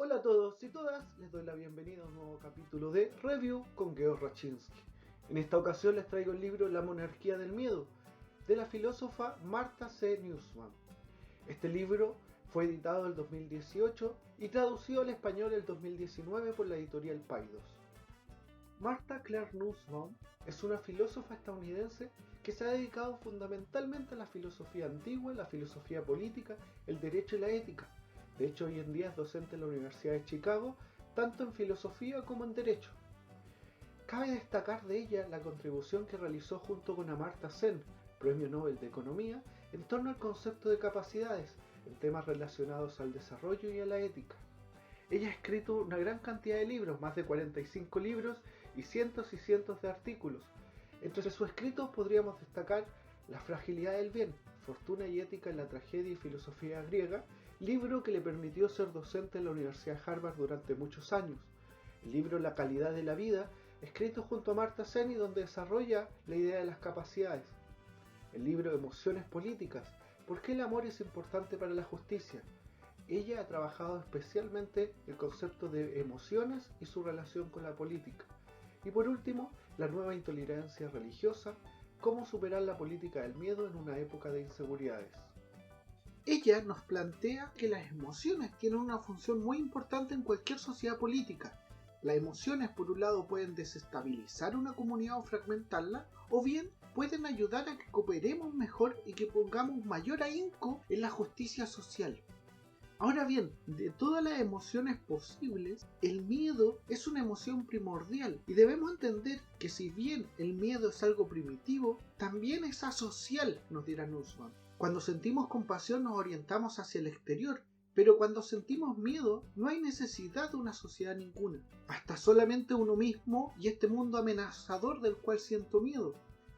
Hola a todos y todas, les doy la bienvenida a un nuevo capítulo de Review con Georg Raczynski. En esta ocasión les traigo el libro La monarquía del miedo, de la filósofa Martha C. Nussbaum. Este libro fue editado en el 2018 y traducido al español en el 2019 por la editorial Paidós. Martha Claire Nussbaum es una filósofa estadounidense que se ha dedicado fundamentalmente a la filosofía antigua, la filosofía política, el derecho y la ética. De hecho, hoy en día es docente en la Universidad de Chicago, tanto en filosofía como en derecho. Cabe destacar de ella la contribución que realizó junto con Amartya Sen, Premio Nobel de Economía, en torno al concepto de capacidades, en temas relacionados al desarrollo y a la ética. Ella ha escrito una gran cantidad de libros, más de 45 libros y cientos de artículos. Entre sus escritos podríamos destacar La fragilidad del bien, fortuna y ética en la tragedia y filosofía griega, libro que le permitió ser docente en la Universidad de Harvard durante muchos años. El libro La calidad de la vida, escrito junto a Amartya Sen y donde desarrolla la idea de las capacidades. El libro Emociones políticas, ¿por qué el amor es importante para la justicia? Ella ha trabajado especialmente el concepto de emociones y su relación con la política. Y por último, la nueva intolerancia religiosa, cómo superar la política del miedo en una época de inseguridades. Ella nos plantea que las emociones tienen una función muy importante en cualquier sociedad política. Las emociones, por un lado, pueden desestabilizar una comunidad o fragmentarla, o bien pueden ayudar a que cooperemos mejor y que pongamos mayor ahínco en la justicia social. Ahora bien, de todas las emociones posibles, el miedo es una emoción primordial y debemos entender que si bien el miedo es algo primitivo, también es asocial, nos dirá Nussbaum. Cuando sentimos compasión nos orientamos hacia el exterior, pero cuando sentimos miedo no hay necesidad de una sociedad ninguna, hasta solamente uno mismo y este mundo amenazador del cual siento miedo.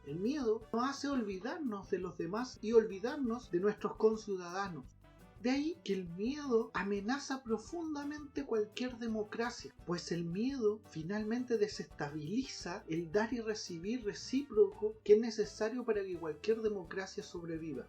El miedo nos hace olvidarnos de los demás y olvidarnos de nuestros conciudadanos. De ahí que el miedo amenaza profundamente cualquier democracia, pues el miedo finalmente desestabiliza el dar y recibir recíproco que es necesario para que cualquier democracia sobreviva.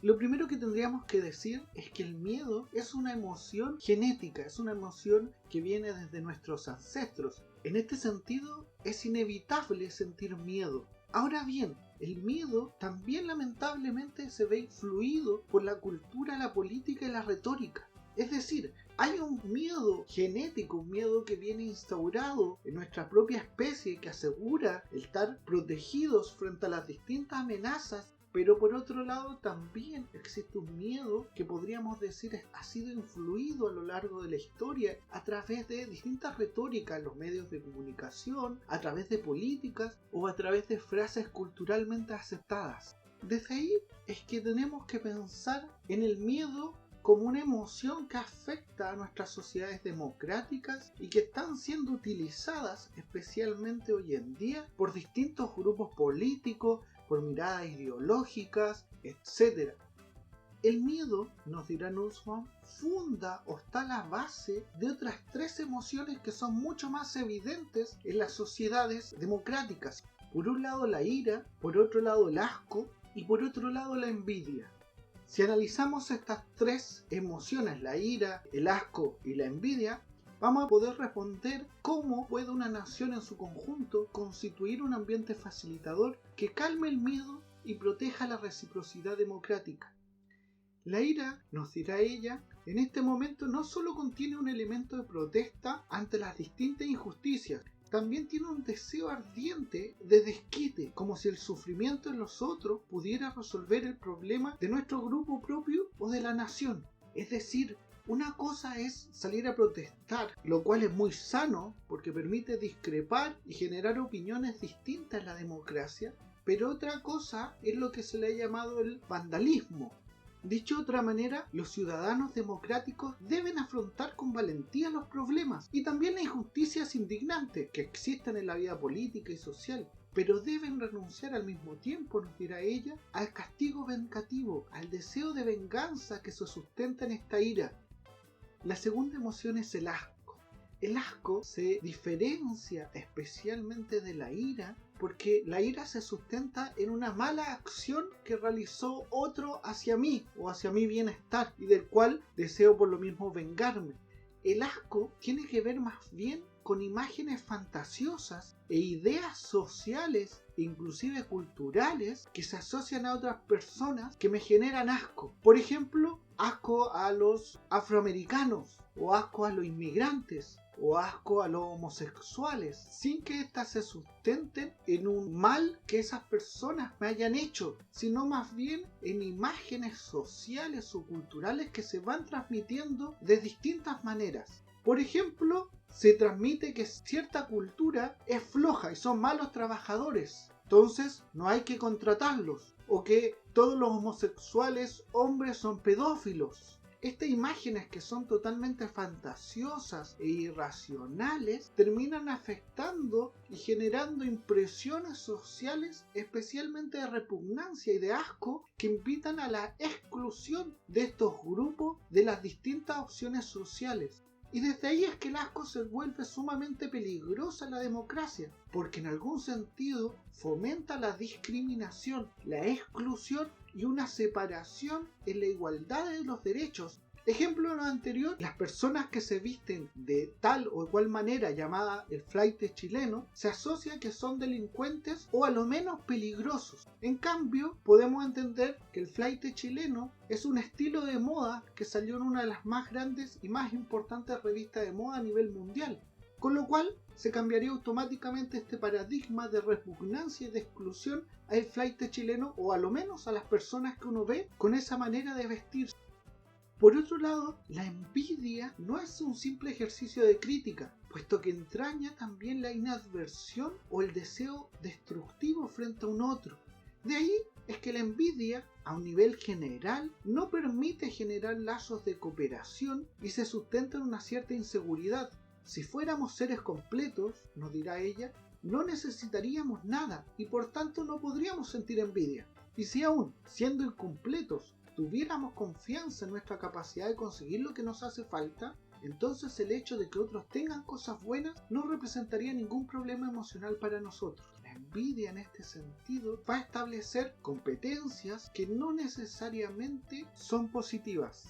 Lo primero que tendríamos que decir es que el miedo es una emoción genética, es una emoción que viene desde nuestros ancestros. En este sentido, es inevitable sentir miedo. Ahora bien, el miedo también lamentablemente se ve influido por la cultura, la política y la retórica. Es decir, hay un miedo genético, un miedo que viene instaurado en nuestra propia especie que asegura el estar protegidos frente a las distintas amenazas. Pero por otro lado también existe un miedo que podríamos decir ha sido influido a lo largo de la historia a través de distintas retóricas en los medios de comunicación, a través de políticas o a través de frases culturalmente aceptadas. Desde ahí es que tenemos que pensar en el miedo como una emoción que afecta a nuestras sociedades democráticas y que están siendo utilizadas especialmente hoy en día por distintos grupos políticos, por miradas ideológicas, etc. El miedo, nos dirá Nussbaum, funda o está a la base de otras tres emociones que son mucho más evidentes en las sociedades democráticas. Por un lado la ira, por otro lado el asco y por otro lado la envidia. Si analizamos estas tres emociones, la ira, el asco y la envidia, vamos a poder responder cómo puede una nación en su conjunto constituir un ambiente facilitador que calme el miedo y proteja la reciprocidad democrática. La ira, nos dirá ella, en este momento no solo contiene un elemento de protesta ante las distintas injusticias, también tiene un deseo ardiente de desquite, como si el sufrimiento en los otros pudiera resolver el problema de nuestro grupo propio o de la nación. Es decir, una cosa es salir a protestar, lo cual es muy sano porque permite discrepar y generar opiniones distintas en la democracia, pero otra cosa es lo que se le ha llamado el vandalismo. Dicho de otra manera, los ciudadanos democráticos deben afrontar con valentía los problemas y también las injusticias indignantes que existen en la vida política y social, pero deben renunciar al mismo tiempo, nos dirá ella, al castigo vengativo, al deseo de venganza que se sustenta en esta ira. La segunda emoción es el asco. El asco se diferencia especialmente de la ira porque la ira se sustenta en una mala acción que realizó otro hacia mí o hacia mi bienestar y del cual deseo por lo mismo vengarme. el asco tiene que ver más bien con imágenes fantasiosas e ideas sociales e inclusive culturales que se asocian a otras personas que me generan asco. Por ejemplo, asco a los afroamericanos, o asco a los inmigrantes, o asco a los homosexuales, sin que éstas se sustenten en un mal que esas personas me hayan hecho, sino más bien en imágenes sociales o culturales que se van transmitiendo de distintas maneras. Por ejemplo, se transmite que cierta cultura es floja y son malos trabajadores, entonces no hay que contratarlos, o que todos los homosexuales hombres son pedófilos. Estas imágenes, que son totalmente fantasiosas e irracionales, terminan afectando y generando impresiones sociales, especialmente de repugnancia y de asco, que invitan a la exclusión de estos grupos de las distintas opciones sociales. Y desde ahí es que el asco se vuelve sumamente peligrosa en la democracia, porque en algún sentido fomenta la discriminación, la exclusión y una separación en la igualdad de los derechos. Ejemplo de lo anterior, las personas que se visten de tal o cual manera, llamada el flaite chileno, se asocia que son delincuentes o a lo menos peligrosos. En cambio, podemos entender que el flaite chileno es un estilo de moda que salió en una de las más grandes y más importantes revistas de moda a nivel mundial. Con lo cual, se cambiaría automáticamente este paradigma de repugnancia y de exclusión al flaite chileno, o a lo menos a las personas que uno ve con esa manera de vestirse. Por otro lado, la envidia no es un simple ejercicio de crítica, puesto que entraña también la inadversión o el deseo destructivo frente a un otro. De ahí es que la envidia, a un nivel general, no permite generar lazos de cooperación y se sustenta en una cierta inseguridad. Si fuéramos seres completos, nos dirá ella, no necesitaríamos nada y por tanto no podríamos sentir envidia. Y si aún, siendo incompletos, tuviéramos confianza en nuestra capacidad de conseguir lo que nos hace falta, entonces el hecho de que otros tengan cosas buenas no representaría ningún problema emocional para nosotros. La envidia en este sentido va a establecer competencias que no necesariamente son positivas.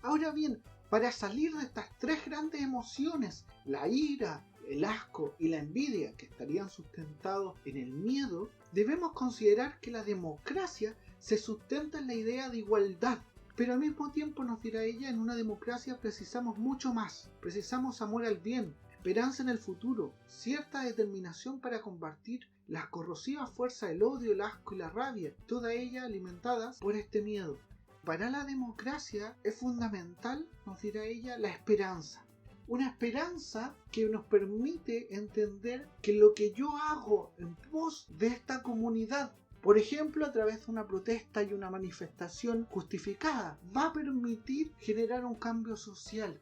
Ahora bien, para salir de estas tres grandes emociones, la ira, el asco y la envidia, que estarían sustentados en el miedo, debemos considerar que la democracia se sustenta en la idea de igualdad, pero al mismo tiempo, nos dirá ella, en una democracia precisamos mucho más. Precisamos amor al bien, esperanza en el futuro, cierta determinación para combatir las corrosivas fuerzas del odio, el asco y la rabia, todas ellas alimentadas por este miedo. Para la democracia es fundamental, nos dirá ella, la esperanza. Una esperanza que nos permite entender que lo que yo hago en pos de esta comunidad, por ejemplo, a través de una protesta y una manifestación justificada, va a permitir generar un cambio social.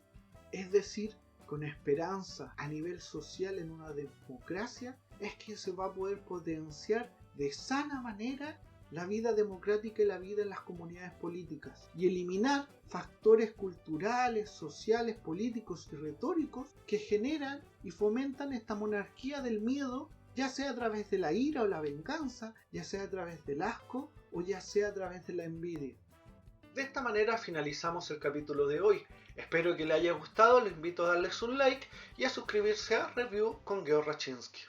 Es decir, con esperanza a nivel social en una democracia, es que se va a poder potenciar de sana manera la vida democrática y la vida en las comunidades políticas, y eliminar factores culturales, sociales, políticos y retóricos que generan y fomentan esta monarquía del miedo, ya sea a través de la ira o la venganza, ya sea a través del asco o ya sea a través de la envidia. De esta manera finalizamos el capítulo de hoy. Espero que le haya gustado, le invito a darles un like y a suscribirse a Review con Georg Raczynski.